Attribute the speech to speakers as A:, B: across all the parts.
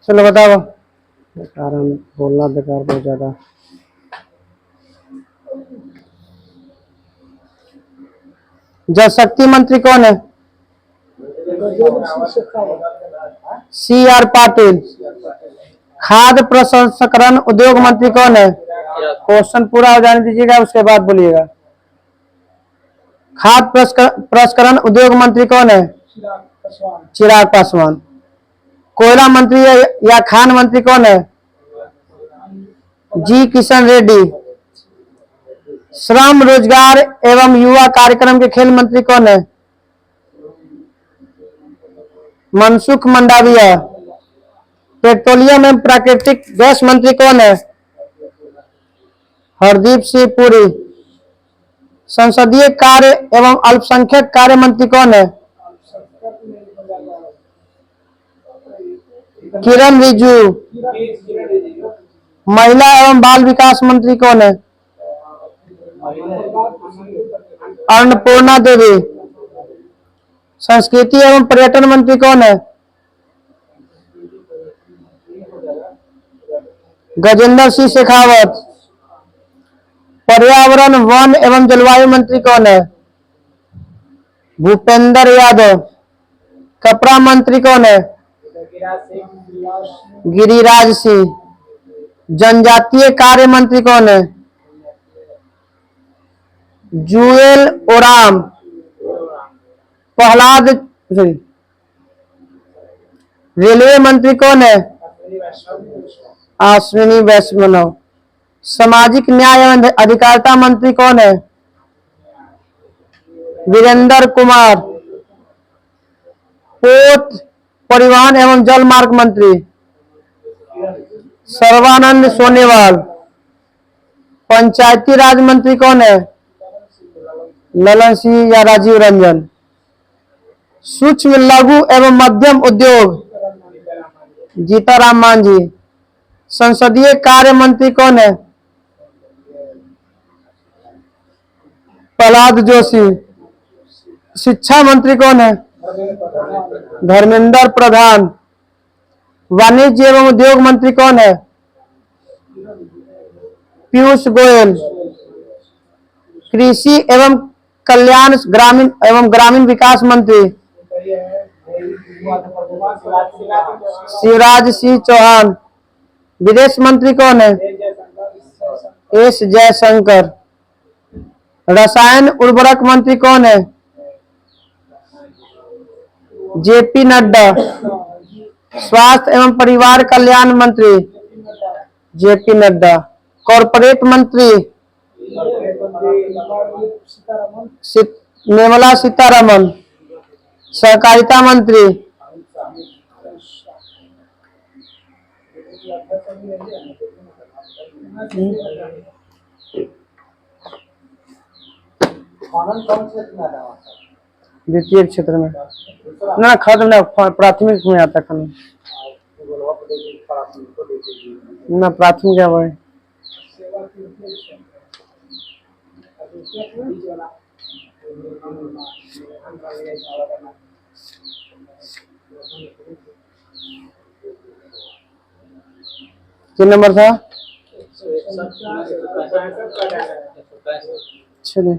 A: चलो बताओ। बेकार है, बोलना बेकार बहुत ज्यादा। जल शक्ति मंत्री कौन है? CR पाटिल। खाद्य प्रसंस्करण उद्योग मंत्री कौन है? क्वेश्चन पूरा हो जाने दीजिएगा, उसके बाद बोलिएगा। खाद्य प्रसंस्करण उद्योग मंत्री कौन है? चिराग पासवान। कोयला मंत्री या खान मंत्री कौन है? जी किशन रेड्डी। श्रम रोजगार एवं युवा कार्यक्रम के खेल मंत्री कौन है? मनसुख मंडाविया। पेट्रोलियम एवं प्राकृतिक गैस मंत्री कौन है? हरदीप सिंह पुरी। संसदीय कार्य एवं अल्पसंख्यक कार्य मंत्री कौन है? किरण रिजिजू। महिला एवं बाल विकास मंत्री कौन है? अन्नपूर्णा देवी। संस्कृति एवं पर्यटन मंत्री कौन है? गजेंद्र सिंह शेखावत। पर्यावरण वन एवं जलवायु मंत्री कौन है? भूपेंद्र यादव। कपड़ा मंत्री कौन है? गिरिराज सिंह। जनजातीय कार्य मंत्री कौन है? जुएल ओराम। प्रहलाद। रेलवे मंत्री कौन है? अश्विनी वैष्णव। सामाजिक न्याय एवं अधिकारिता मंत्री कौन है? वीरेंद्र कुमार। पोत परिवहन एवं जल मार्ग मंत्री सर्बानंद सोनोवाल। पंचायती राज मंत्री कौन है? ललन सिंह या राजीव रंजन। सूक्ष्म लघु एवं मध्यम उद्योग जीताराम मांझी। संसदीय कार्य मंत्री कौन है? प्रहलाद जोशी। शिक्षा मंत्री कौन है? धर्मेंद्र प्रधान। वाणिज्य एवं उद्योग मंत्री कौन है? पीयूष गोयल। कृषि एवं कल्याण ग्रामीण विकास मंत्री शिवराज सिंह चौहान। विदेश मंत्री कौन है? एस जयशंकर। रसायन उर्वरक मंत्री कौन है? JP नड्डा। स्वास्थ्य एवं परिवार कल्याण मंत्री JP नड्डा। कॉर्पोरेट मंत्री निर्मला सीतारमण। सहकारिता मंत्री द्वितीय क्षेत्र में ना खत्म ना प्राथमिक में आता खत्म ना प्राथमिक क्या है? किन नंबर था? चलिए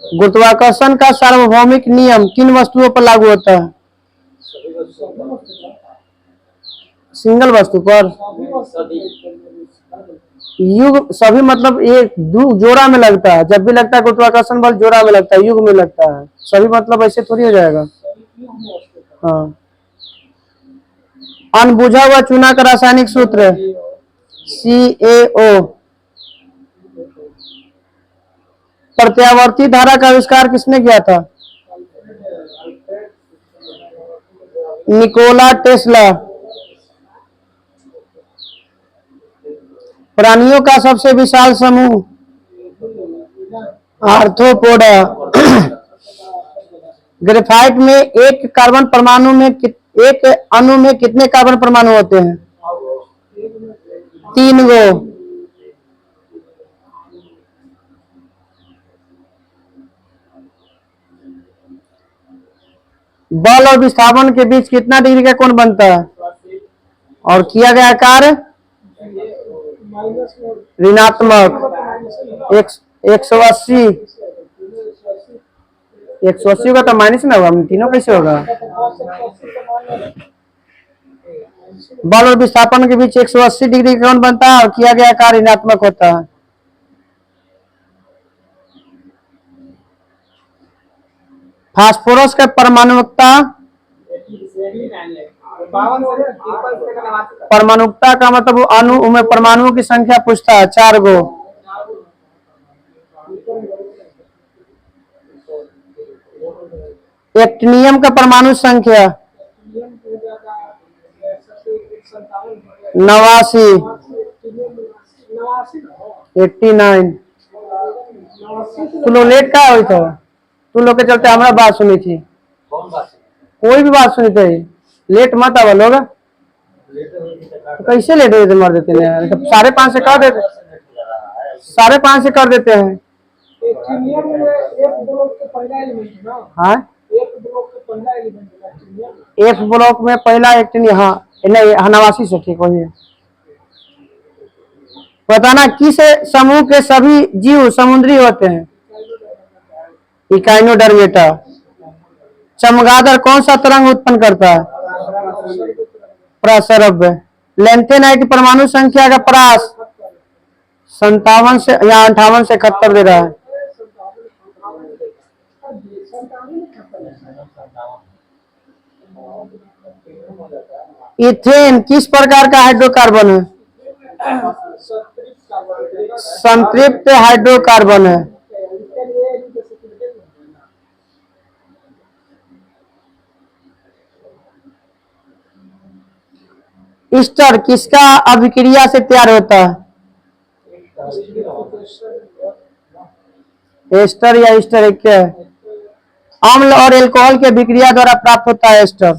A: गुरुत्वाकर्षण का सार्वभौमिक नियम किन वस्तुओं पर लागू होता है? सिंगल वस्तु पर। युग सभी मतलब ये जोड़ा में लगता है। जब भी लगता है गुरुत्वाकर्षण बल जोड़ा में लगता है, युग में लगता है। सभी मतलब ऐसे थोड़ी हो जाएगा। हाँ। अनबुझा हुआ चूना का रासायनिक सूत्र CaO। प्रत्यावर्ती धारा का आविष्कार किसने किया था? Nikola Tesla. प्राणियों का सबसे विशाल समूह आर्थ्रोपोडा। ग्रेफाइट में एक कार्बन परमाणु में एक अणु में कितने कार्बन परमाणु होते हैं? 3 गो। बल और विस्थापन के बीच कितना डिग्री का कोण बनता है? और किया गया कार्य ऋणात्मक 180। 180 का तो माइनस ना होगा, तीनों कैसे होगा? बल और विस्थापन के बीच 180 डिग्री का कोण बनता है और किया गया कार्य ऋणात्मक होता है। फास्फोरस का परमाणुकता, परमाणुकता का मतलब अणु में परमाणुओं की संख्या पूछता है, 4 गो। एक्टिनियम का परमाणु संख्या 89। 89। तू लोग लेट का हुई था? तू लोग के चलते हमारा बात सुनी थी। कोई भी बात सुनी थी, लेट मत आवा लोग। तो कैसे लेट हुए थे? मर देते हैं तो 5:30 से कर देते, 5:30 से कर देते हैं। हाँ, एक ब्लॉक में पहला एक्टिनियम, हाँ नहीं, 89 से ठीक हो गया। बताना किस समूह के सभी जीव समुद्री होते हैं? इकाइनोडर्मेटा। चमगादड़ कौन सा तरंग उत्पन्न करता है? प्रसरभ। लेंथेनाइट परमाणु संख्या का परास 57 से या 58 से 71 दे रहा है। इथेन किस प्रकार का हाइड्रोकार्बन है? संतृप्त हाइड्रोकार्बन है। ईस्टर किसका अभिक्रिया से तैयार होता है? एस्टर या ईस्टर एक क्या है? अम्ल और एल्कोहल के अभिक्रिया द्वारा प्राप्त होता है एस्टर।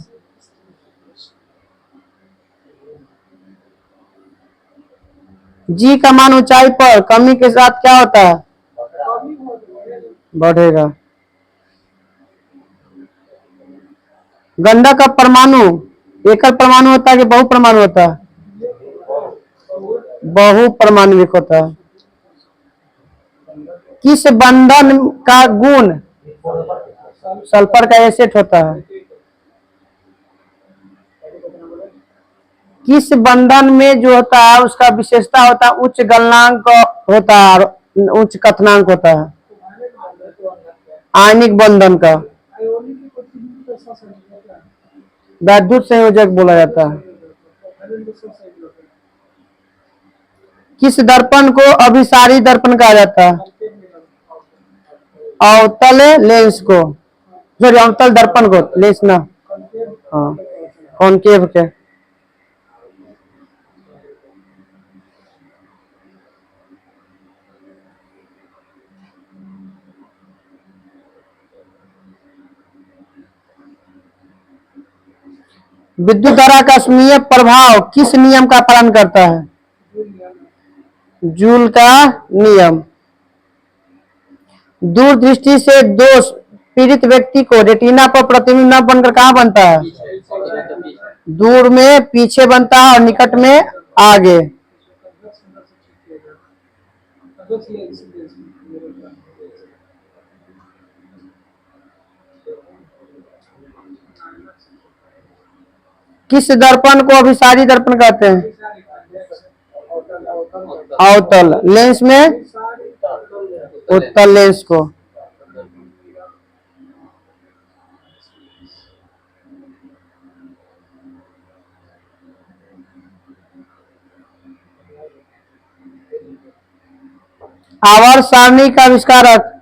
A: जी का मान ऊंचाई पर कमी के साथ क्या होता है? बढ़ेगा। गंधक का परमाणु एकल परमाणु होता है कि बहु परमाणु होता है? बहु परमाणुविक होता है। किस बंधन का गुण सल्फर का एसिड होता है? किस बंधन में जो होता है उसका विशेषता होता है उच्च गलनांक होता है और उच्च कथनांक होता है? आयनिक बंधन का वैद्युत संयोजक बोला जाता है। किस दर्पण को अभिसारी दर्पण कहा जाता है? अवतल लेंस को, सॉरी अवतल दर्पण को, लेंस ना, हाँ कॉनकेव के। विद्युत धारा का अश्मीय प्रभाव किस नियम का पालन करता है? जूल का नियम। दूरदृष्टि से दोष पीड़ित व्यक्ति को रेटिना पर प्रतिबिंब न बनकर कहाँ बनता है? दूर में पीछे बनता है और निकट में आगे। किस दर्पण को अभिसारी दर्पण कहते हैं? अवतल लेंस में उत्तल लेंस को। आवर्त सारणी का आविष्कारक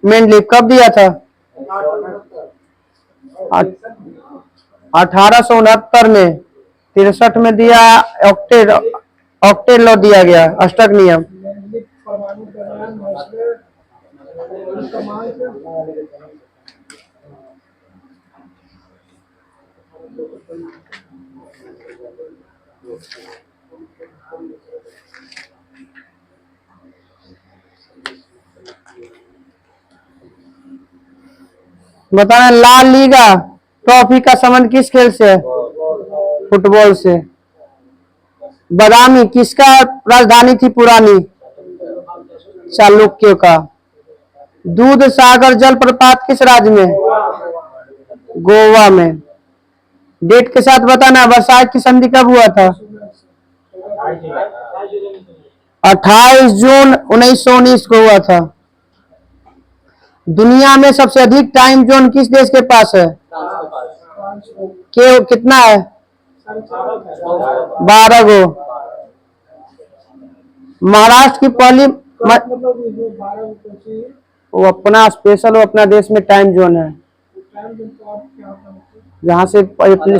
A: मेंडलीव कब दिया था? 1869 में। 63 में दिया ऑक्टेट लॉ दिया गया, अष्टक नियम। बताना ला लीगा ट्रॉफी का संबंध किस खेल से है? फुटबॉल से। बदामी किसका राजधानी थी पुरानी? चालुक्यों का। दूध सागर जलप्रपात किस राज्य में? गोवा में। डेट के साथ बताना वर्साई की संधि कब हुआ था? 28 जून 1919 को हुआ था। दुनिया में सबसे अधिक टाइम जोन किस देश के पास है? कितना है? 12 गो। महाराष्ट्र की पहली वो अपना स्पेशल, वो अपना देश में टाइम जोन है जहाँ से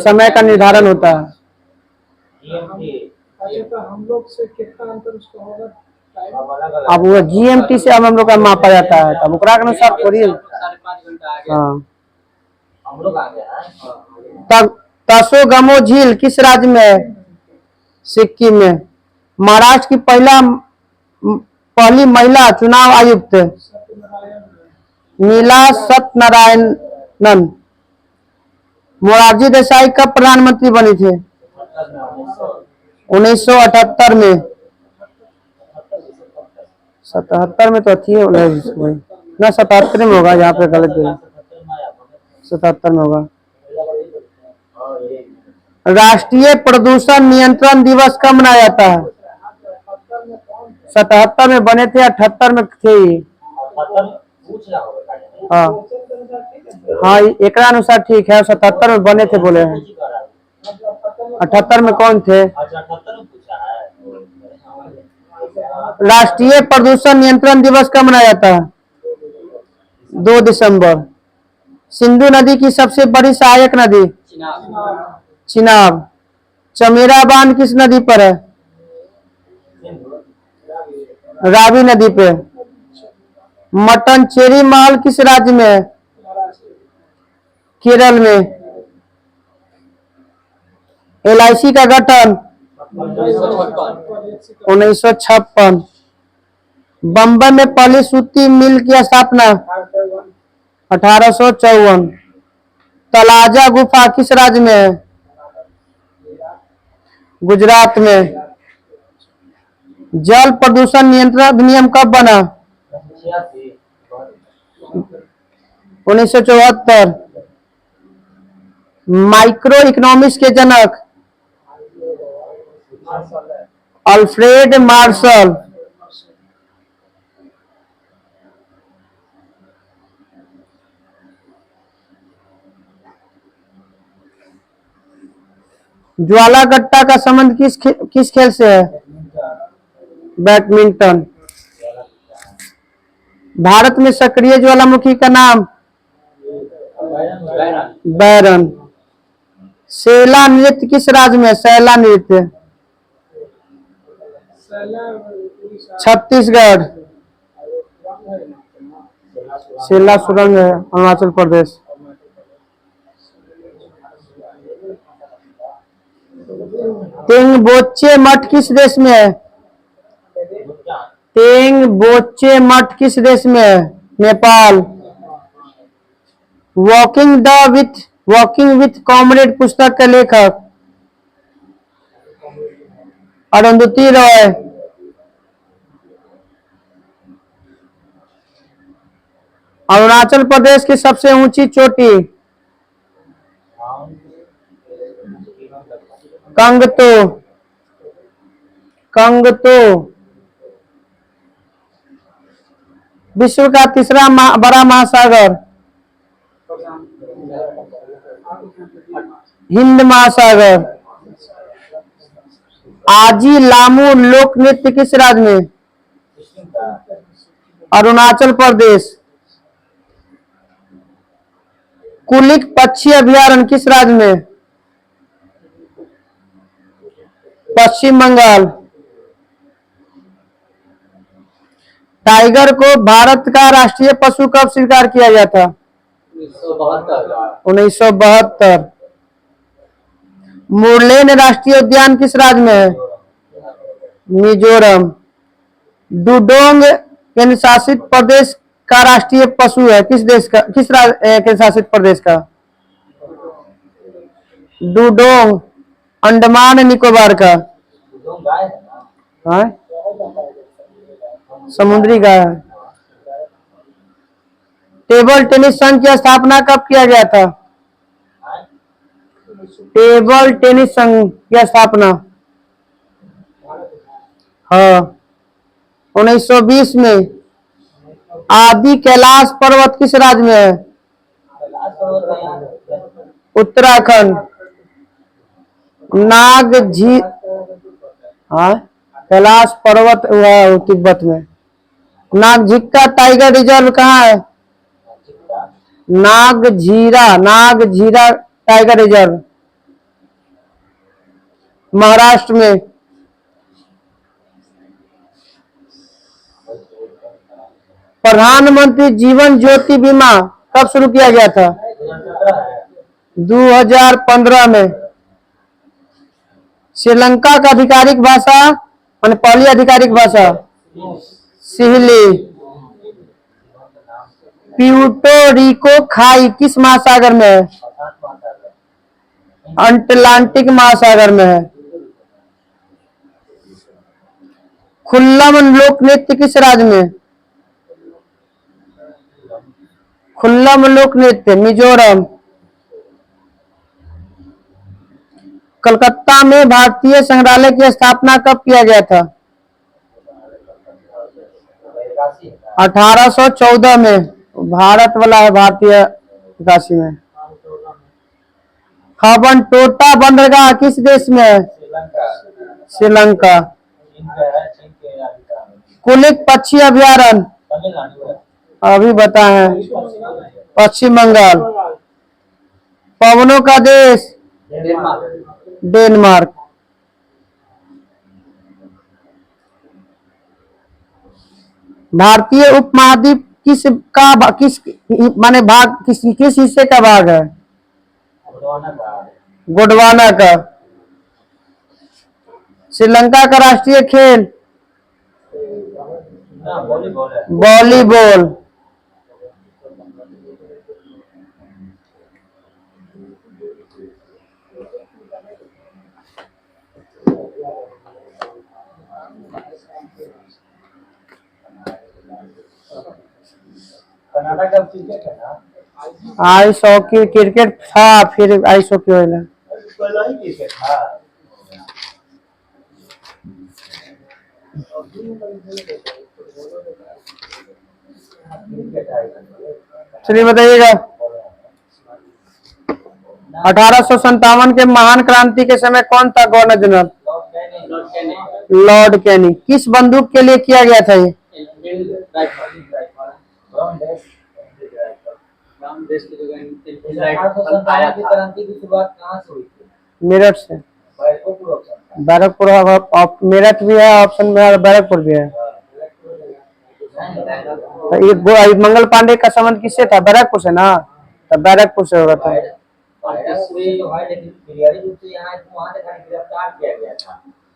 A: समय का निर्धारण होता है।
B: हम लोग से कितना अंतर उसका होगा?
A: अब वो GMT से हम लोग का मापा जाता है, तब ओकरा के अनुसार थोड़ी। हाँ, तब तसोगमो झील किस राज्य में है? सिक्किम में। महाराष्ट्र की पहली महिला चुनाव आयुक्त नीला सत्यनारायणन। मोरारजी देसाई कब प्रधानमंत्री बनी थे? 1978 में। 77 में तो थी ना, 77 में होगा, यहाँ पे गलत है, 77 में होगा। राष्ट्रीय प्रदूषण नियंत्रण दिवस कब मनाया जाता है? 77 में बने थे, 78 में थे। हाँ हाँ, एक अनुसार ठीक है, 77 में बने थे बोले हैं। 78 में कौन थे? राष्ट्रीय प्रदूषण नियंत्रण दिवस कब मनाया जाता है? 2 दिसंबर। सिंधु नदी की सबसे बड़ी सहायक नदी? चिनाब। चमेरा बांध किस नदी पर है? रावी नदी पे। मटन चेरी महल किस राज्य में है? केरल में। LIC का गठन 1956। बम्बई में पहली सूती मिल की स्थापना 1854। तलाजा गुफा किस राज्य में है? गुजरात में। जल प्रदूषण नियंत्रण अधिनियम कब बना? 1974। माइक्रो इकोनॉमिक्स के जनक? Alfred Marshall. ज्वालागट्टा का संबंध किस खेल से है? बैडमिंटन। भारत में सक्रिय ज्वालामुखी का नाम? बैरन। सेला नृत्य किस राज्य में? सैला नृत्य छत्तीसगढ़। सेला सुरंग है अरुणाचल प्रदेश। तेंगबोचे मठ किस देश में है? तेंगबोचे मठ किस देश में है? नेपाल। वॉकिंग विथ कॉमरेड पुस्तक के लेखक? अरुंधति रॉय। अरुणाचल प्रदेश की सबसे ऊंची चोटी? कंगतो। विश्व का तीसरा बड़ा महासागर? हिंद महासागर। आजी लामू लोक नृत्य किस राज्य में? अरुणाचल प्रदेश। कुलिक पक्षी अभयारण्य किस राज्य में? पश्चिम बंगाल। टाइगर को भारत का राष्ट्रीय पशु कब स्वीकार किया गया था? 1972। मुरलेन राष्ट्रीय उद्यान किस राज्य में है? मिजोरम। डुडोंग केंद्र शासित प्रदेश का राष्ट्रीय पशु है? किस देश का, किस केंद्र शासित प्रदेश का? डूडोंग, अंडमान निकोबार का। हाँ, समुद्री का है। टेबल टेनिस संघ की स्थापना कब किया गया था? टेबल टेनिस संघ की स्थापना, हाँ, 1920 में। आदि कैलाश पर्वत किस राज्य में है? उत्तराखंड। नाग झी, हाँ, कैलाश पर्वत हुआ है तिब्बत में। नागझिक्का टाइगर रिजर्व कहाँ है? नागझीरा टाइगर रिजर्व महाराष्ट्र में। प्रधानमंत्री जीवन ज्योति बीमा कब शुरू किया गया था? 2015 में। श्रीलंका का आधिकारिक भाषा, माने पहली आधिकारिक भाषा सिहली। प्यूर्टो रिको खाई किस महासागर में है? अटलांटिक महासागर में है। खुल्लम लोक नृत्य किस राज्य में? खुल्लम लोक नृत्य मिजोरम। कलकत्ता में भारतीय संग्रहालय की स्थापना कब किया गया था? 1814 में। भारत वाला है, भारतीय काशी में। हबनटोटा बंदरगाह किस देश में है? श्रीलंका। कुलिक पक्षी अभयारण्य अभी बताए, पश्चिम बंगाल। पवनों का देश डेनमार्क। भारतीय उपमहाद्वीप किस माने भाग किस हिस्से का भाग है? गोंडवाना का। श्रीलंका का राष्ट्रीय खेल वॉलीबॉल।
C: कनाडा का क्रिकेट है ना?
A: आइस हॉकी क्रिकेट था, फिर आइस हॉकी होला।
C: पहला ही क्रिकेट था।
A: चलिए बताइएगा। 1857 के महान क्रांति के समय कौन था गवर्नर जनरल? लॉर्ड कैनी। किस बंदूक के लिए किया गया था ये?
C: क्रांति की शुरुआत कहाँ से हुई थी?
A: मेरठ से। बैरकपुर, मेरठ भी है ऑप्शन में और बैरकपुर भी है। तो ये मंगल पांडे का संबंध किससे था? बैरकपुर से ना, तो बैरकपुर से होगा था।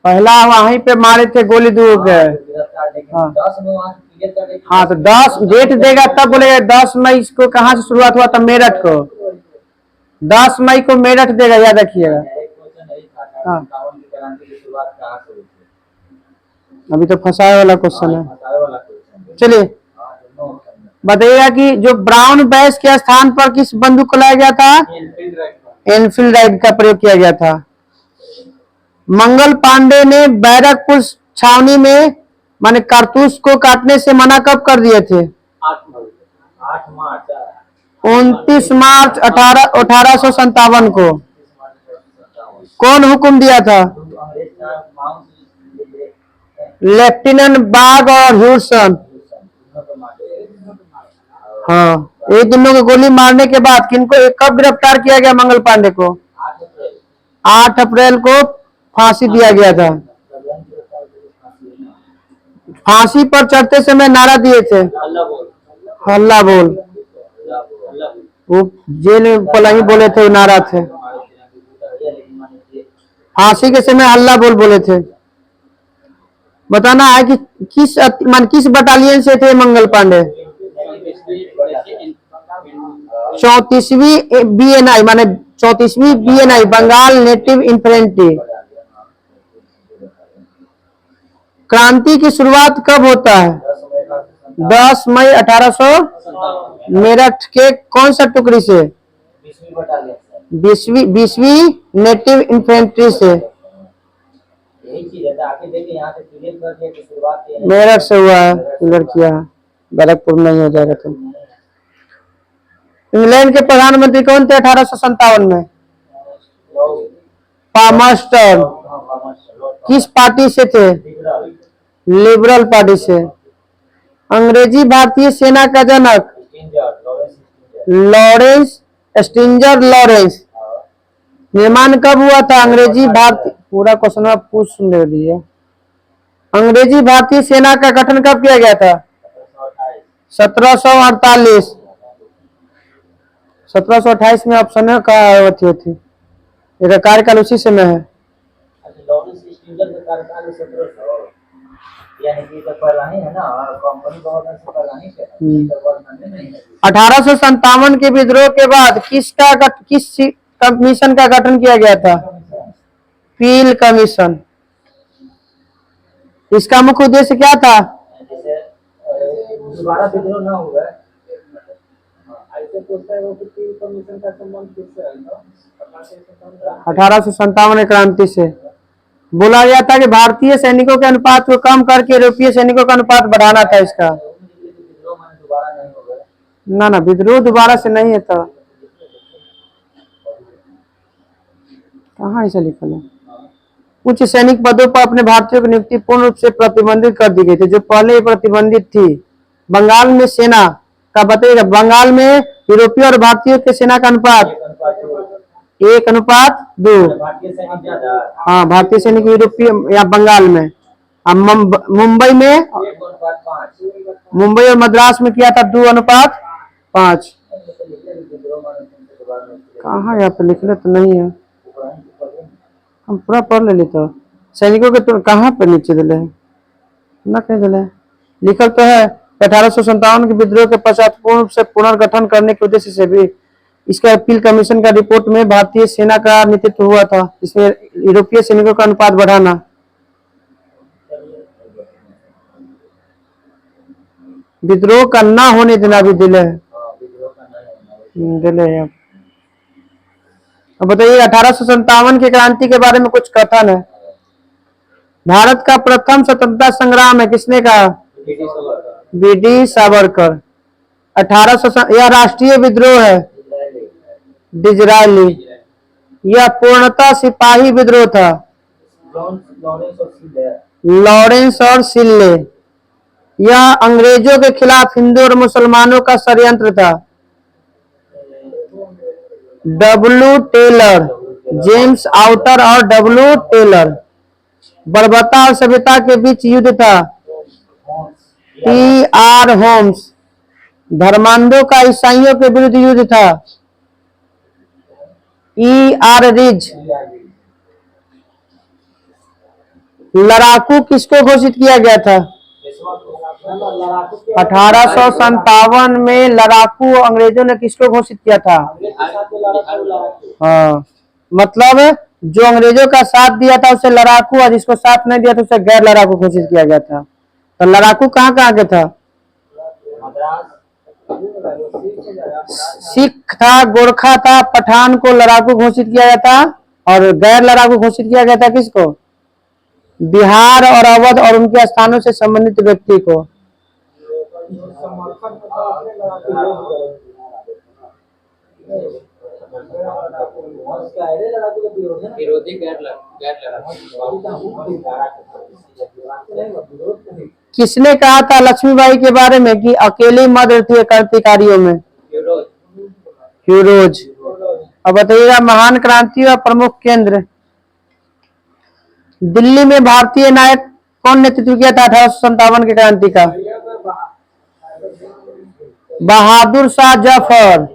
A: पहला वहीं पे मारे थे गोली दूर के। हाँ, तो 10 डेट देगा तब बोलेगा 10 मई को कहाँ से शुरुआत हुआ था? मेरठ को। 10 मई को मेरठ देगा, याद रखिएगा। हाँ, अभी तो फंसाए वाला क्वेश्चन है। चलिए बताइएगा कि जो ब्राउन बैस के स्थान पर किस बंदूक को लाया गया था? एनफील्ड राइफल का प्रयोग किया गया था। मंगल पांडे ने बैरकपुर छावनी में माने कारतूस को काटने से मना कब कर दिए थे? 29 मार्च 1857 को। कौन हुक्म दिया था? लेफ्टिनेंट बाग और ह्यूसन। हाँ, ये दोनों को गोली मारने के बाद किनको कब गिरफ्तार किया गया? मंगल पांडे को 8 अप्रैल को फांसी दिया गया था। फांसी पर चढ़ते समय नारा दिए थे, हल्ला बोल। वो जेल में पलाही बोले थे, नारा थे। फांसी के समय हल्ला बोल बोले थे। बताना है कि किस बटालियन से थे मंगल पांडे? 34वीं BNI माने 34वीं BNI बंगाल नेटिव इन्फेंट्री। क्रांति की शुरुआत कब होता है? 10 मई 1800 मेरठ के कौन सा टुकड़ी से? 20वीं नेटिव इन्फेंट्री से।
C: यही चीज है, आके देखिए यहाँ से क्लियर कर दिया कि शुरुआत ये है।
A: मेरठ से हुआ है, क्लियर किया है, बैरकपुर नहीं हो जाएगा तो। इंग्लैंड के प्रधानमंत्री कौन थे 1857 में? पामस्टर। किस पार्टी से थे? लिबरल पार्टी से। अंग्रेजी भारतीय सेना का जनक? Lawrence स्टिंजर Lawrence. निर्माण कब हुआ था अंग्रेजी भारतीय? पूरा क्वेश्चन आप पूछ ले रही है। अंग्रेजी भारतीय सेना का गठन कब किया गया था? 1748। 1728 में ऑप्शन है का थी ये कार्यकाल उसी समय है।
C: लॉरेंस स्टिंजर का कार्यकाल 1700 यानी कि तो पहला ही है ना, कंपनी गवर्नमेंट से पहला ही है, गवर्नमेंट नहीं है।
A: 1857 के विद्रोह के बाद किस कमीशन का गठन किया गया था? पील कमीशन। इसका मुख्य उद्देश्य क्या था?
C: जैसे दोबारा विद्रोह ना हुआ।
B: ऐसे पूछता है वो कि पील कमीशन का संबंध किससे है ना?
A: 1857 क्रांति से। बोला गया था कि भारतीय सैनिकों के अनुपात को कम करके यूरोपीय सैनिकों का अनुपात बढ़ाना था इसका।
C: विद्रोह मैंने दोबारा नहीं होगा।
A: ना ना, विद्रोह दोबारा से नहीं है था। कहाँ ऐसा लिखा है? उच्च सैनिक पदों पर अपने भारतीयों की नियुक्ति पूर्ण रूप से प्रतिबंधित कर दी गई थी, जो पहले ही प्रतिबंधित थी। बंगाल में सेना का बताइएगा, बंगाल में यूरोपीय और भारतीयों के सेना का अनुपात 1:2।
C: भारतीय सैनिक ज्यादा।
A: हाँ, भारतीय सैनिक यूरोपीय या बंगाल में। मुंबई में
C: 1:5।
A: मुंबई और मद्रास में किया था 2:5। कहाँ यहाँ पे लिखले तो नहीं है, हम पूरा पढ़ ले तो। सैनिकों के तो कहाँ पे नीचे दिले है ना, कहीं दिले लिखल तो है। 1857 के विद्रोह के पश्चात पूर्ण रूप से पुनर्गठन करने के उद्देश्य से भी इसका पील कमीशन का रिपोर्ट में भारतीय सेना का नेतृत्व हुआ था, जिसमें यूरोपीय सैनिकों का अनुपात बढ़ाना। विद्रोह का ना होने देना भी दिले है, दिले है। अब बताइए 1857 की क्रांति के बारे में कुछ कथन है। भारत का प्रथम स्वतंत्रता संग्राम है किसने कहा? BD सावरकर। 1800 यह राष्ट्रीय विद्रोह है डिजरायली। यह पूर्णतः सिपाही विद्रोह था लॉरेंस और सिल्ले। यह अंग्रेजों के खिलाफ हिंदू और मुसलमानों का षड्यंत्र था। W टेलर, जेम्स आउटर और W टेलर। बर्बरता और सभ्यता के बीच युद्ध था TR होम्स। धर्मांधों का ईसाइयों के विरुद्ध युद्ध था ER रिज। लड़ाकू किसको घोषित किया गया था? 1857 में लड़ाकू अंग्रेजों ने किसको घोषित किया था? हाँ, मतलब जो अंग्रेजों का साथ दिया था उसे लड़ाकू, और जिसको साथ नहीं दिया था उसे गैर लड़ाकू घोषित किया गया था। तो लड़ाकू कहाँ कहाँ के था? सिख था, गोरखा था, पठान को लड़ाकू घोषित किया गया था, और गैर लड़ाकू घोषित किया गया था किसको? बिहार और अवध और उनके स्थानों से संबंधित व्यक्ति को। किसने कहा था लक्ष्मीबाई के बारे में कि अकेली मत रहती है क्रांतिकारियों में? ह्यूरोज। अब बताइएगा महान क्रांति और प्रमुख केंद्र। दिल्ली में भारतीय नायक कौन नेतृत्व किया था 1857 की क्रांति का? बहादुर शाह जफर।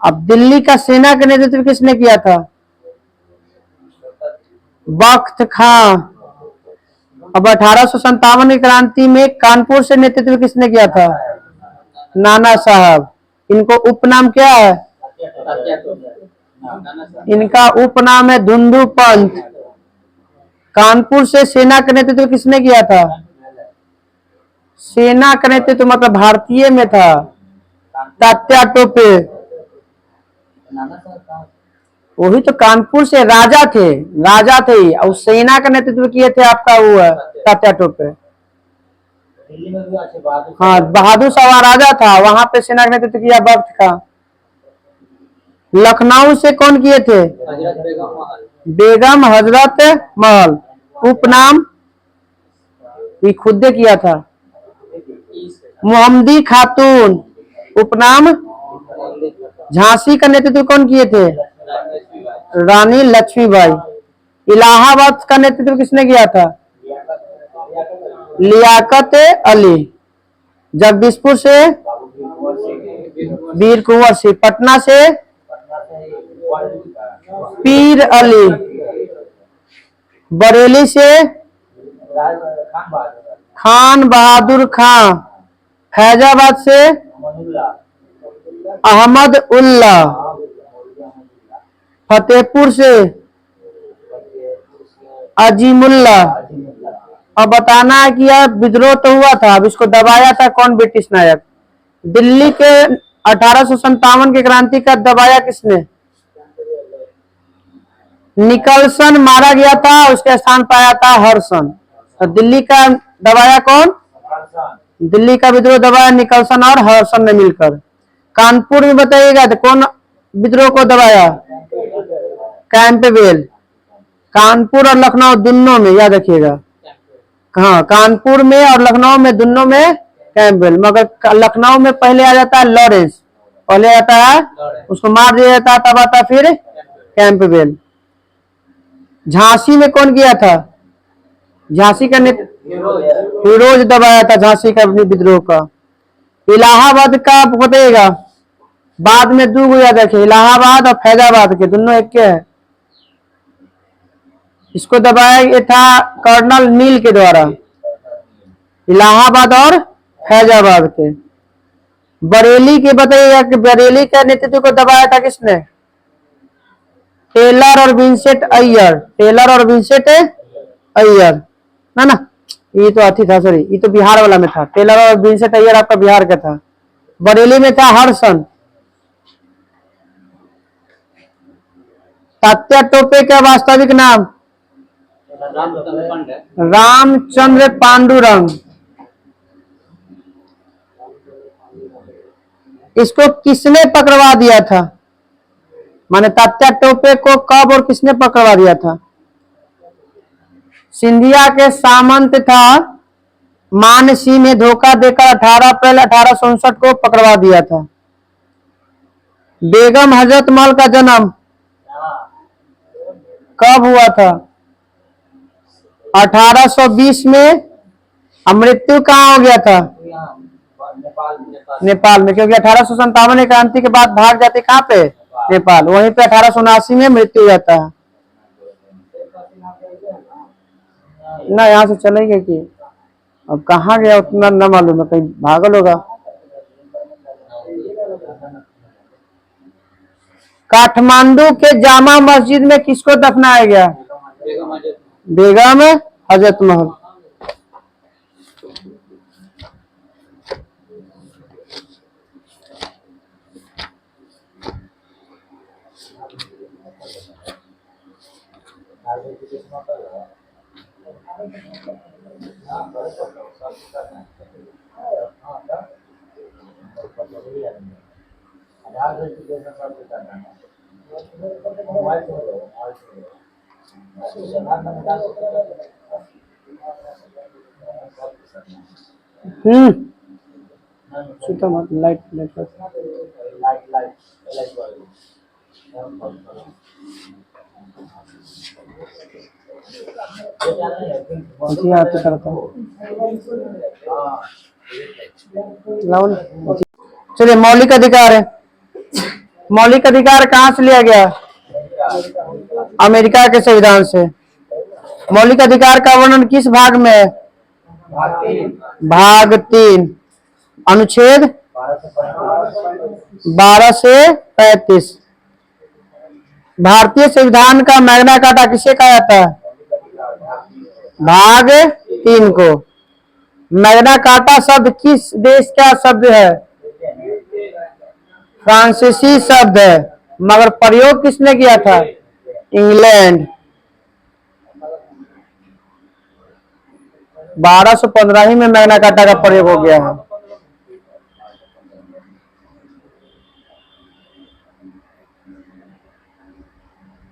A: अब दिल्ली का सेना का नेतृत्व किसने किया था? बख्त खां। अब 1857 की क्रांति में कानपुर से नेतृत्व किसने किया था? नाना साहब। इनको उपनाम क्या है? इनका उपनाम है धुंधु पंथ। कानपुर से सेना का नेतृत्व किसने किया था? सेना का नेतृत्व मतलब भारतीय में था तात्या टोपे। वही तो कानपुर से राजा थे, राजा थे और सेना का नेतृत्व किए थे आपका वो है तात्या टोपे।
C: दिल्ली में भी अच्छे बहादुर
A: हाँ, बहादुर शाह राजा था, वहां पे सेना का नेतृत्व किया वक्त का। लखनऊ से कौन किए थे?
C: हजरत बेगम महल।
A: बेगम हजरत महल। उपनाम ये खुद ने किया था। मोहम्मदी खातून। उपनाम झांसी का नेतृत्व कौन किए थे? रानी लक्ष्मीबाई। इलाहाबाद का नेतृत्व किसने किया था? लियाकत अली। जगदीशपुर से वीर कुंवर सिंह। पटना से पीर अली। बरेली से खान बहादुर खां। फैजाबाद से अहमद उल्ला। फतेहपुर से अजीमुल्ला। अब बताना है कि यह विद्रोह तो हुआ था, अब इसको दबाया था कौन ब्रिटिश नायक? दिल्ली के 1857 के क्रांति का दबाया किसने? निकलसन मारा गया था, उसके स्थान पाया था हर्सन। तो दिल्ली का दबाया कौन? दिल्ली का विद्रोह दबाया निकलसन और हर्सन ने मिलकर। कानपुर में बताइएगा तो कौन विद्रोह को दबाया? कैंपबेल। कानपुर और लखनऊ दोनों में याद रखिएगा। हाँ, कानपुर में और लखनऊ में दोनों में कैंपबेल, मगर लखनऊ में पहले आ जाता है लॉरेंस, पहले आता है, उसको मार दिया जाता है, तब आता फिर कैंपबेल। झांसी में कौन किया था? झांसी का फिरोज दबाया था झांसी का विद्रोह का। इलाहाबाद का बताइएगा, बाद में दो गो याद रखे, इलाहाबाद और फैजाबाद के दोनों एक के है। इसको दबाया गया था कर्नल नील के द्वारा, इलाहाबाद और फैजाबाद के। बरेली के बताइएगा कि बरेली का नेतृत्व को दबाया था किसने? टेलर और विंसेंट अय्यर। टेलर और विंसेंट अय्यर ना, ये तो अथी था, सॉरी, ये तो बिहार वाला में था। टेलर और विंसेंट अय्यर आपका बिहार का था। बरेली में था हर्सन। तात्या टोपे का वास्तविक नाम? रामचंद्र पांडुरंग। इसको किसने पकड़वा दिया था? माने तात्या टोपे को कब और किसने पकड़वा दिया था? सिंधिया के सामंत था मानसी ने धोखा देकर 18 अप्रैल 1859 को पकड़वा दिया था। बेगम हजरत महल का जन्म कब हुआ था? 1820 में। मृत्यु कहाँ हो गया था? नेपाल में, क्योंकि 1857 की क्रांति के बाद भाग जाते कहाँ पे? नेपाल। वहीं पे 1879 में मृत्यु हो जाता है ना। यहाँ से चलेंगे कि अब कहाँ गया उतना न मालूम है, कहीं भागल होगा। काठमांडू के जामा मस्जिद में किसको दफनाया गया? बेगम हजरत महल। सीता मत लाइट करता चलिए, मौलिक अधिकार है। मौलिक अधिकार कहाँ से लिया गया? अमेरिका के संविधान से। मौलिक अधिकार का वर्णन किस भाग में है? भाग 3 अनुच्छेद 12 से 35। भारतीय संविधान का मैग्ना कार्टा किसे कहा जाता है? भाग 3 को। मैग्ना कार्टा शब्द किस देश का शब्द है? फ्रांसीसी शब्द है, मगर प्रयोग किसने किया था? इंग्लैंड। 1215 ही में मैग्ना कार्टा का प्रयोग हो गया है।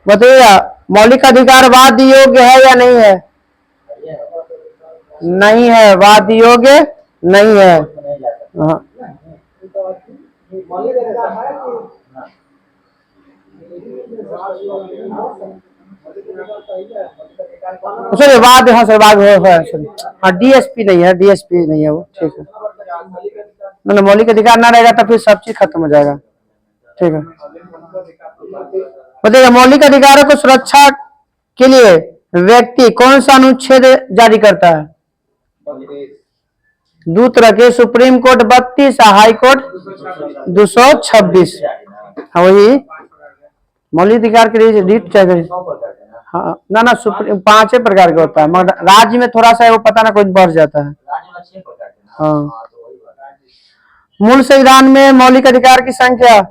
A: बताइए, मौलिक अधिकार वाद योग्य है या नहीं है? नहीं है, वाद योग्य नहीं है। हाँ। सॉरी, वाद, हाँ सर, वाद है। हाँ, डीएसपी नहीं है, डीएसपी नहीं है वो, ठीक है। ना मौलिक अधिकार ना रहेगा तो फिर सब चीज खत्म हो जाएगा, ठीक है। बताइए, मौलिक अधिकारों को सुरक्षा के लिए व्यक्ति कौन सा अनुच्छेद जारी करता है? दो तरह के, सुप्रीम कोर्ट 32, हाई कोर्ट 226। हाँ, वही मौलिक अधिकार के लिए रीट चाहिए। हाँ, ना सुप्रीम 5 प्रकार का होता है, मगर राज्य में थोड़ा सा वो पता ना कुछ बढ़ जाता है। हाँ, मूल संविधान में मौलिक अधिकार की संख्या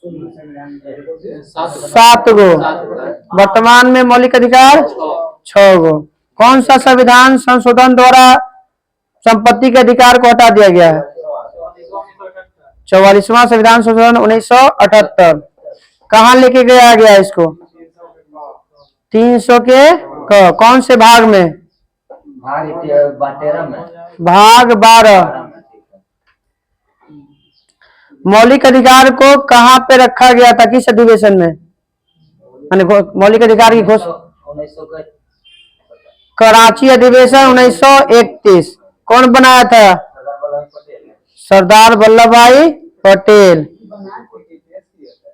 A: 7 गो। वर्तमान में मौलिक अधिकार 6 गो। कौन सा संविधान संशोधन द्वारा संपत्ति के अधिकार को हटा दिया गया है? 44वां संविधान संशोधन 1978। कहाँ लेके गया गया इसको? 300 के कौन से भाग में? भाग 12। मौलिक अधिकार को कहाँ पे रखा गया था, किस अधिवेशन में? मौलिक अधिकार की घोषणा कराची अधिवेशन 1931। कौन बनाया था? सरदार वल्लभ भाई पटेल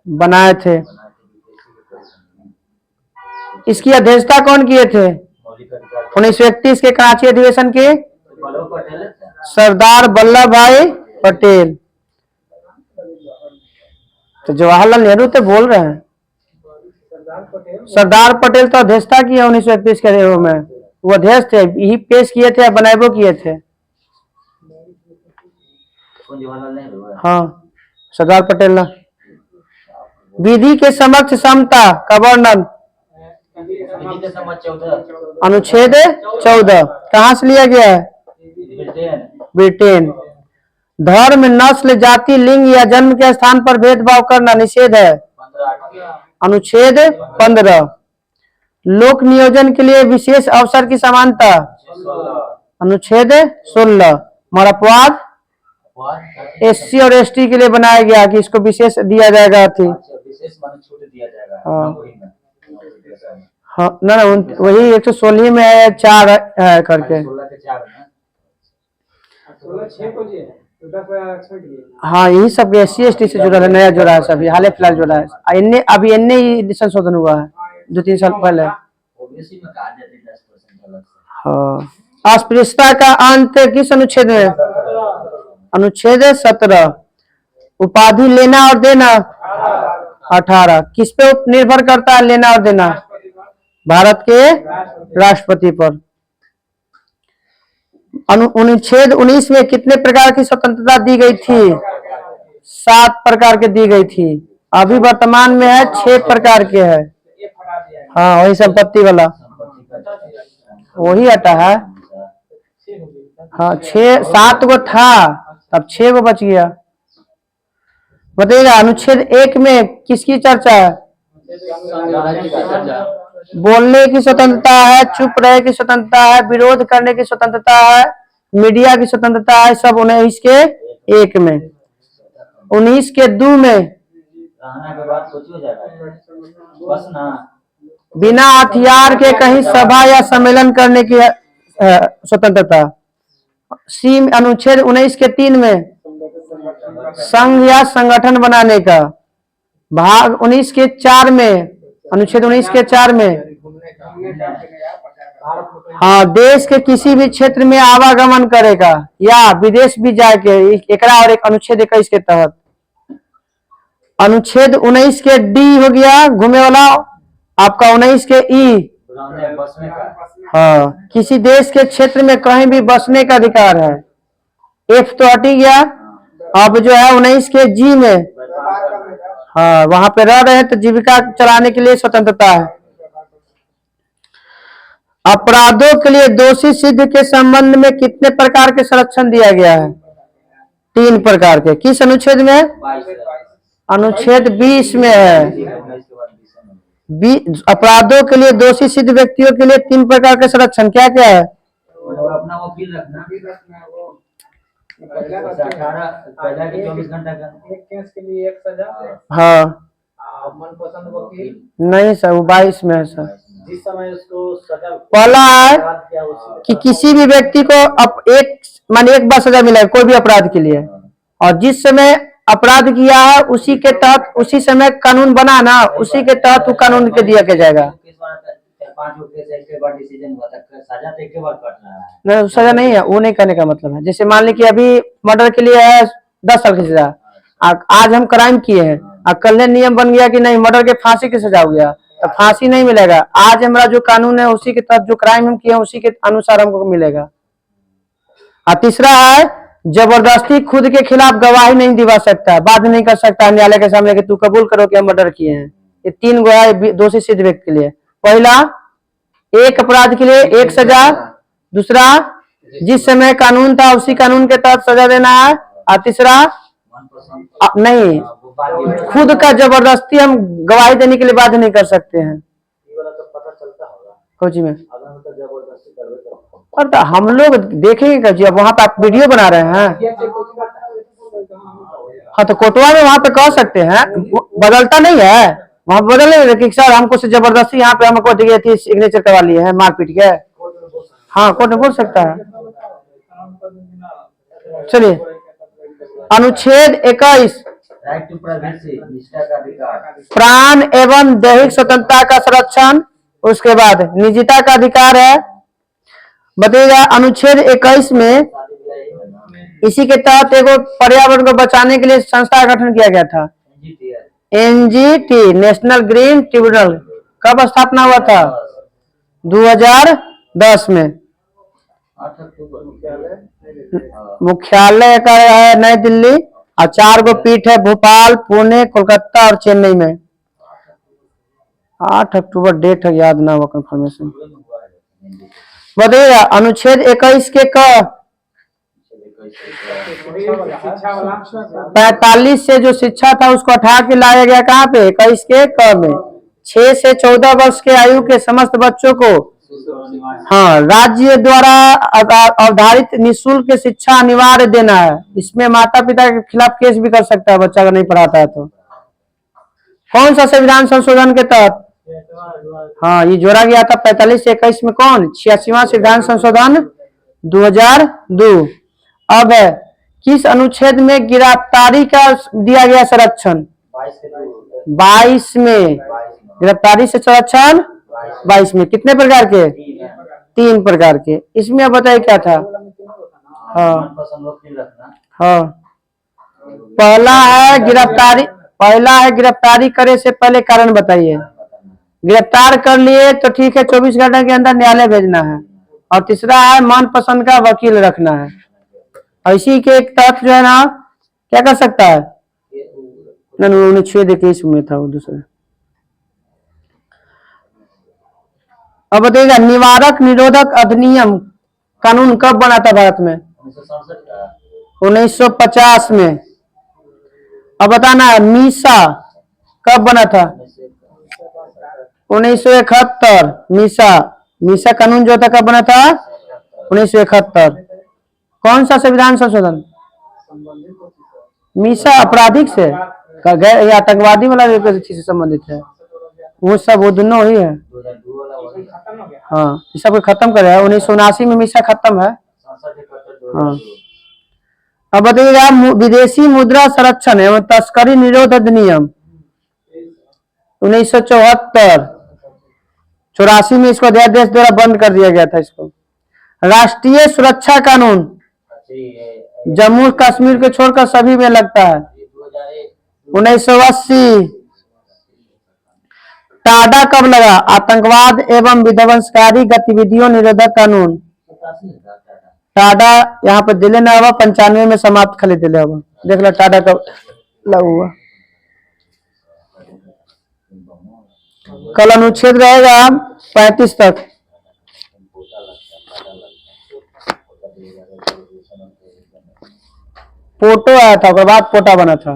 A: बनाए थे। इसकी अध्यक्षता कौन किए थे? 1931 के कराची अधिवेशन के सरदार वल्लभ भाई पटेल। तो जवाहरलाल नेहरू तो बोल रहे हैं, सरदार पटेल तो अध्यक्षता की है 1931 के में, वो अध्यक्ष थे, यही पेश किए थे, बनाएबो किए थे। हाँ, सरदार पटेल ना। विधि के समक्ष समता का वर्णन अनुच्छेद 14 कहाँ से लिया गया है? ब्रिटेन। धर्म, नस्ल, जाति, लिंग या जन्म के स्थान पर भेदभाव करना निषेध है अनुच्छेद 15। लोक नियोजन के लिए विशेष अवसर की समानता अनुच्छेद 16। मरपवाद एससी और एसटी के लिए बनाया गया कि इसको विशेष दिया जाएगा थी। हाँ, ना वही 116 में है, 4 है करके। हाँ, यही सब एससी एसटी से जुड़ा है, नया जुड़ा है, सभी हाल फिलहाल जुड़ा है। अभी एन ही संशोधन हुआ है 2-3 साल पहले। हाँ, अस्पृश्यता का अंत किस अनुच्छेद में? अनुच्छेद 17। उपाधि लेना और देना 18। किस पे निर्भर करता है लेना और देना? भारत के राष्ट्रपति पर। अनुच्छेद 19 में कितने प्रकार की स्वतंत्रता दी गई थी? 7 प्रकार के दी गई थी। अभी वर्तमान में है 6 प्रकार के है। हाँ, वही संपत्ति वाला वही हटा है। हाँ, 7 गो था, अब 6 गो बच गया। बताइएगा, अनुच्छेद 1 में किसकी चर्चा है? बोलने की स्वतंत्रता है, चुप रहे की स्वतंत्रता है, विरोध करने की स्वतंत्रता है, मीडिया की स्वतंत्रता है, सब 19 के 1 में। 19 के 2 में बिना हथियार के कहीं सभा या सम्मेलन करने की स्वतंत्रता। सी अनुच्छेद 19 के 3 में संघ या संगठन बनाने का। भाग 19 के 4 में, अनुच्छेद 19 के 4 में हाँ, देश के किसी भी क्षेत्र में आवागमन करेगा या विदेश भी जाके, एकरा और एक अनुच्छेद 21 के तहत। अनुच्छेद 19 के डी हो गया घूमे वाला, आपका 19 के ई,
C: बुलाने बसने का।
A: हाँ किसी देश के क्षेत्र में कहीं भी बसने का अधिकार है। एफ तो हट ही गया। अब जो है 19 के जी में, हाँ वहां पे रह रहे हैं तो जीविका चलाने के लिए स्वतंत्रता है। अपराधों के लिए दोषी सिद्ध के संबंध में कितने प्रकार के संरक्षण दिया गया है? 3 प्रकार के। किस अनुच्छेद में?
C: 22
A: अनुच्छेद 20 में है।
C: 19 के बाद 20
A: अपराधों के लिए दोषी सिद्ध व्यक्तियों के लिए 3 प्रकार के संरक्षण क्या क्या है?
C: मतलब अपना वकील रखना,
B: वो
C: 18 पहला के 24 घंटा का।
B: एक केस के लिए 1 सजा,
A: हाँ
B: मनपसंद वकील
A: नहीं सर, वो 22 में है सर।
B: जिस समय उसको सजा
A: पहला है
B: किया उसी
A: कि किसी भी व्यक्ति को एक बार सजा मिलेगा कोई भी अपराध के लिए, और जिस समय अपराध किया है उसी के तहत उसी समय कानून बना ना, उसी के तहत वो कानून के दिया के जाएगा।
C: 5 केस एक के बाद डिसीजन हुआ था, सजा तो एक के बाद कट रहा है।
A: नहीं सजा नहीं है, वो नहीं करने का मतलब है। जैसे मान ली कि अभी मर्डर के लिए है 10 साल की सजा, आज हम क्राइम किए हैं, कल नियम बन गया कि नहीं मर्डर के फांसी की सजा हो गया, तो फांसी नहीं मिलेगा। आज हमारा जो कानून है उसी के तहत जो क्राइम हम किए उसी के अनुसार हमको मिलेगा। और तीसरा है जबरदस्ती खुद के खिलाफ गवाही नहीं दिवा सकता, बाध्य नहीं कर सकता न्यायालय के सामने कि तू कबूल करो कि हम मर्डर किए हैं। ये 3 गवाही दोषी सिद्ध व्यक्ति के लिए। पहला, एक अपराध के लिए 1 सजा। दूसरा, जिस समय कानून था उसी कानून के तहत सजा देना है। और तीसरा, नहीं खुद का जबरदस्ती हम गवाही देने के लिए बाध्य नहीं कर सकते हैं।
B: पता चलता होगा
A: कोची में
B: अगर हम तो जबरदस्ती कर रहे
A: और तो हम लोग देखेंगे कभी, अब वहाँ पे आप वीडियो बना रहे हैं। हाँ तो कोटवा में वहाँ पे कह सकते हैं, बदलता नहीं है वहाँ बदल नहीं कि सर हमको से जबरदस्ती यहाँ पे हमको थी सिग्नेचर करवा लिए हैं मारपीट के। हाँ कोर्ट में बोल सकता है। चलिए अनुच्छेद 21
C: राइट टू प्राइवेसी, निष्ठा का अधिकार।
A: प्राण एवं दैहिक स्वतंत्रता का संरक्षण। उसके बाद निजता का अधिकार है। बताइएगा अनुच्छेद 21 में इसी के तहत एगो पर्यावरण को बचाने के लिए संस्था का गठन किया गया था, एनजीटी नेशनल ग्रीन ट्रिब्यूनल। कब स्थापना हुआ था? 2010 में।
C: 8 अक्टूबर
A: मुख्यालय का है नई दिल्ली और 4 गो पीठ है भोपाल, पुणे, कोलकाता और चेन्नई में। 8 अक्टूबर डेट है, याद ना हुआ कंफर्मेशन। बताइएगा अनुच्छेद 21 के क 45 से जो शिक्षा था उसको हटा के लाया गया कहाँ पे? 21 के क में 6 से 14 वर्ष के आयु के समस्त बच्चों को हाँ राज्य द्वारा अवधारित निःशुल्क शिक्षा अनिवार्य देना है। इसमें माता पिता के खिलाफ केस भी कर सकता है बच्चा अगर नहीं पढ़ाता है तो। कौन सा संविधान संशोधन के तहत? हाँ ये जोड़ा गया था 45 से 21 में। कौन? 86वां संविधान संशोधन 2002। अब है किस अनुच्छेद में गिरफ्तारी का दिया गया संरक्षण? 22 में गिरफ्तारी से संरक्षण 22 में। कितने प्रकार के? 3 प्रकार के। इसमें अब बताइए क्या था? हाँ हाँ पहला है गिरफ्तारी करे से पहले कारण बताइए। गिरफ्तार कर लिए तो ठीक है 24 घंटे के अंदर न्यायालय भेजना है। और तीसरा है मनपसंद का वकील रखना है। और इसी के तहत जो है ना क्या कर सकता है? अनुच्छेद 21 में था वो दूसरा। अब बताइएगा निवारक निरोधक अधिनियम कानून कब बना था भारत में? 1950 में। अब बताना है मीसा कब बना था? 1971। मीसा कानून जो था कब बना था? 1971। कौन सा संविधान संशोधन? मीसा आपराधिक से गैर आतंकवादी वाला चीज से संबंधित है वो सब, वो दोनों ही है। हाँ ये सब खत्म करे है। 1979 में मीसा खत्म है। हाँ अब बताइएगा विदेशी मुद्रा संरक्षण एवं तस्करी निरोध अधिनियम 1974। 84 में इसको अध्यादेश द्वारा बंद कर दिया गया था इसको। राष्ट्रीय सुरक्षा कानून जम्मू कश्मीर को छोड़कर सभी में लगता है। 1980। टाडा कब लगा? आतंकवाद एवं विध्वंसकारी गतिविधियों निरोधक कानून। टाडा यहाँ पर दिले ना हुआ 95 में समाप्त खाली दिले हुआ। देख लो टाडा कब लागू हुआ। कल अनुच्छेद रहेगा 35 तक। पोटो आया था, उसके बाद पोटा बना था।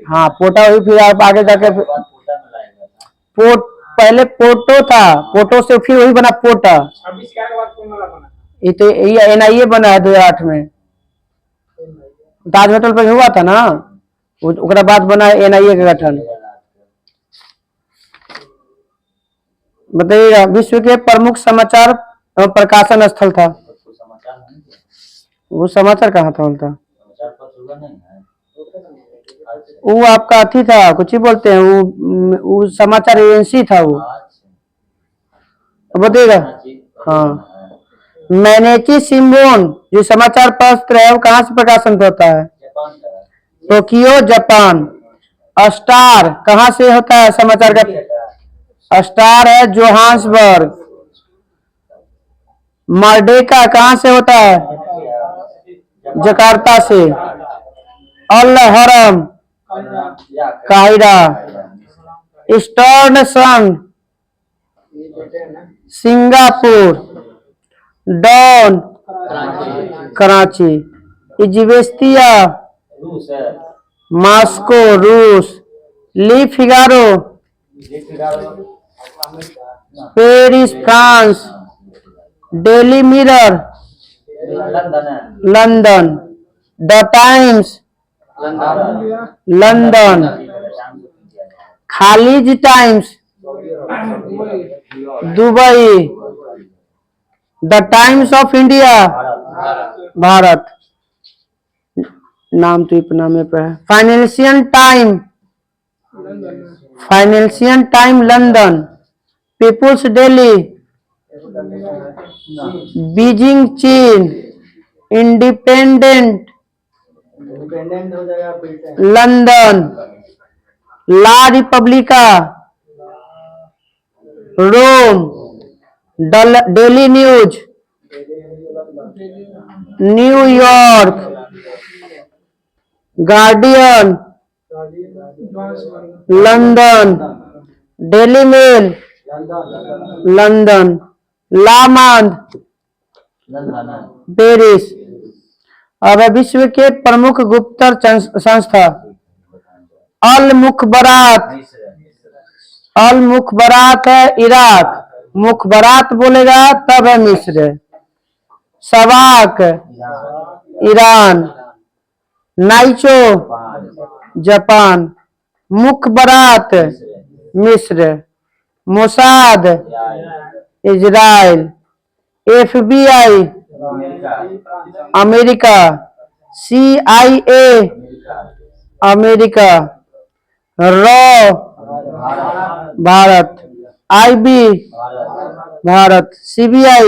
A: हाँ पोटा हुई, फिर आप आगे जाके पहले पोटो था, पोटो से फिर वही बना पोटा।
B: आविष्कार के बाद कौन वाला बना?
A: ये तो ये NIA बना है 2008 में। ताज होटल पर हुआ था ना, उसके बाद बना NIA का गठन। बताइएगा विश्व के प्रमुख समाचार एवं प्रकाशन स्थल था। वो समाचार कहाँ था बोलता? वो आपका अथी था, कुछ ही बोलते हैं, वो समाचार एजेंसी था वो। बताइएगा। हाँ मैनेची शिंबुन जो समाचार पत्र है वो कहाँ से प्रकाशन होता है? Tokyo Japan. स्टार कहाँ से होता है समाचार का? स्टार है जोहान्सबर्ग। मर्डेका कहाँ से होता है? जकार्ता से। अल हरम काहिरा। Eastern Sun Singapore. Dawn Karachi. Izvestia Moscow रूस। Le Figaro Paris France. Daily Mirror London. The Times London. Khaleej Times Dubai. The Times of India Bharat. नाम तो इतना में पे है। Financial Time London. People's Daily Beijing चीन। इंडिपेंडेंट
B: हो जाएगा बिल्ट
A: London. La Repubblica Rome. Daily News New York. Guardian London. Daily Mail London. Le Monde Paris. अब विश्व के प्रमुख गुप्तचर संस्था अल मुखबरात। अल मुखबरात है इराक। मुखबरात बोलेगा तब है मिस्र। सवाक ईरान। Naicho Japan. मुखबरात मिस्र। Mossad Israel. FBI America. CIA America. Raw Bharat. IB Bharat. CBI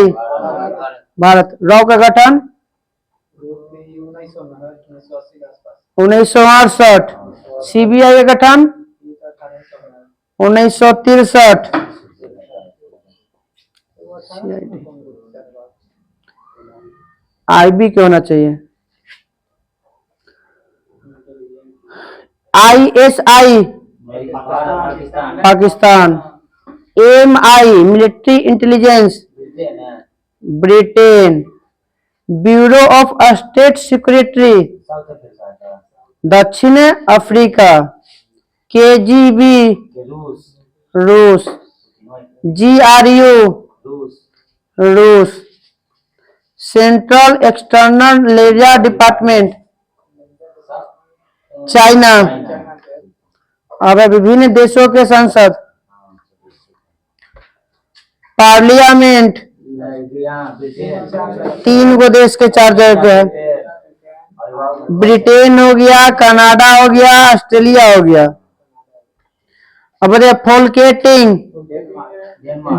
A: Bharat. Raw का गठन 1968। CBI का गठन 1963। IB क्यों होना चाहिए? ISI Pakistan. MI military intelligence Britain. Bureau of state security दक्षिण अफ्रीका। KGB रूस। GRU रूस। Central external ledger department China. अब विभिन्न देशों के संसद पार्लियामेंट 3 गो देश के 4 जगह के है। ब्रिटेन हो गया, कनाडा हो गया, ऑस्ट्रेलिया हो गया। अब फोल्केटिंग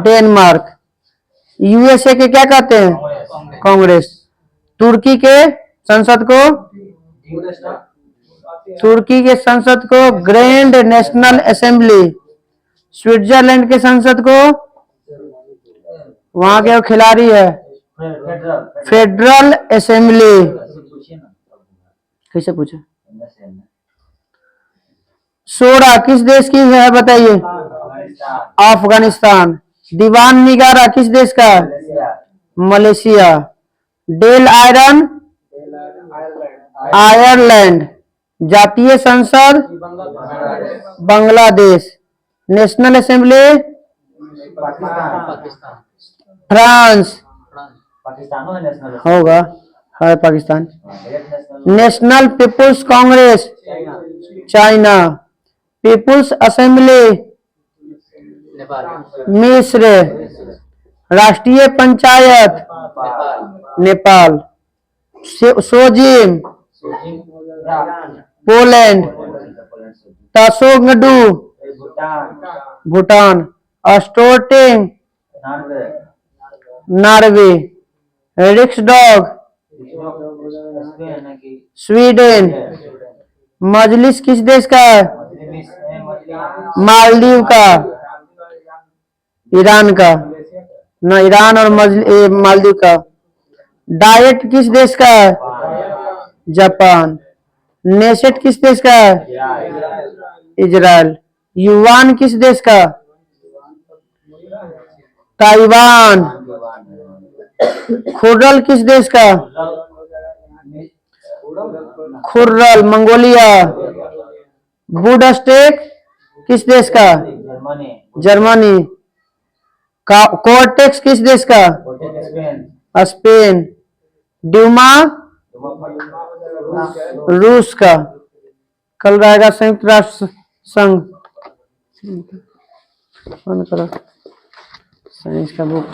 A: डेनमार्क। USA के क्या कहते हैं? कांग्रेस। तुर्की के संसद को तुर्की के संसद को ग्रैंड नेशनल असेंबली। स्विट्जरलैंड के संसद को, वहां के वो खिलाड़ी है,
C: फेडरल
A: फेडरल असेंबली।
C: पूछिए ना।
A: कैसे पूछे? शोरा किस देश की है बताइए? अफगानिस्तान। दीवान निगारा किस देश का? Malaysia. Dail Eireann Ireland. Jatiya Sangsad Bangladesh. National Assembly France
C: Pakistan है नेशनल
A: होगा, है Pakistan.
C: National
A: national People's Congress China. People's Assembly मिस्र। Rashtriya Panchayat Nepal. Sejm Poland. Tshogdu Bhutan. Storting Norway. Riksdag Sweden. मजलिस किस देश का है? मालदीव का। ईरान का ना, ईरान और मालदीव का। डाइट किस देश का है? जापान। नेसेट किस देश का है? इजराइल। युवान किस देश का? ताइवान। खुर्रल किस देश का? खुर्रल मंगोलिया। बुडस्टेक किस देश का? जर्मनी। कोर्टेक्स किस देश का? स्पेन। ड्यूमा रूस का। कल रहेगा संयुक्त राष्ट्र संघ। साइंस का बुक।